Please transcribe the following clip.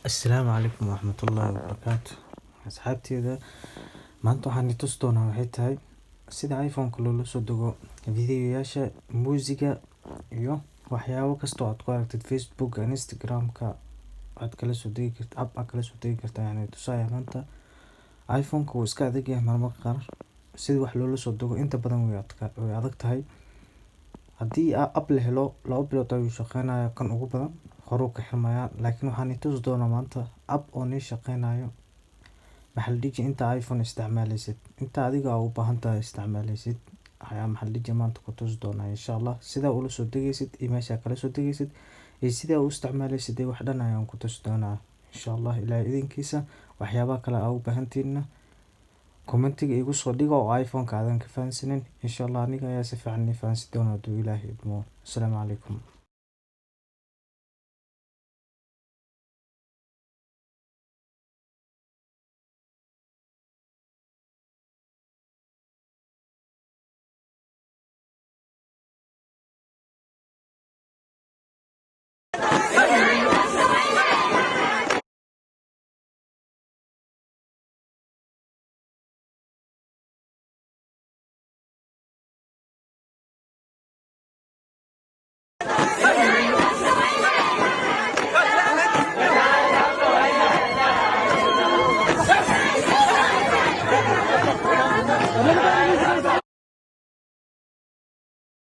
Assalaamu calaykum waraxmatullaahi wabarakaatu. Asxaabteeda, maanta waxaan i tusi doonaa waxay tahay sida iPhone-ka loola soo dego fiidiyoyaasha, muusiga iyo waxyaabo kasta oo aad ku aragtid Facebook, Instagram-ka aad kala soo degi kartid, app aad kala soo degi kartaa. Yani tusaya maanta iPhone-ka wuu iska adag yahay marmarka qaar, sida wax loola soo dego inta badan way adag tahay. Haddii app la helo 2 bilood ayuu shaqeynayaa kan ugu badan, horuu ka xirmayaa. Laakiin waxaan i tusi doonaa maanta app oo nii shaqeynayo maxaa la dhihi jiray inta iPhone isticmaalaysid, inta adiga u baahan tahay isticmaalaysid ayaa maxaa la dhihi jiray maanta ku tusi doonaa insha Allah. Sida ula soo degaysid iyo meesha kala soo degaysid iyo sida u isticmaalaysid wax dhan ayaan ku tusi doonaa insha Allah. Ilaahay idinkiisa waxyaabaha kale aad u baahantiinna commentiga igu soo dhigo oo iPhone-ka aadan ka fahansanin insha Allah. Aniga ayaa si fiican ni fahansi doona hadduu Ilaahay idmo. Assalaamu calaykum.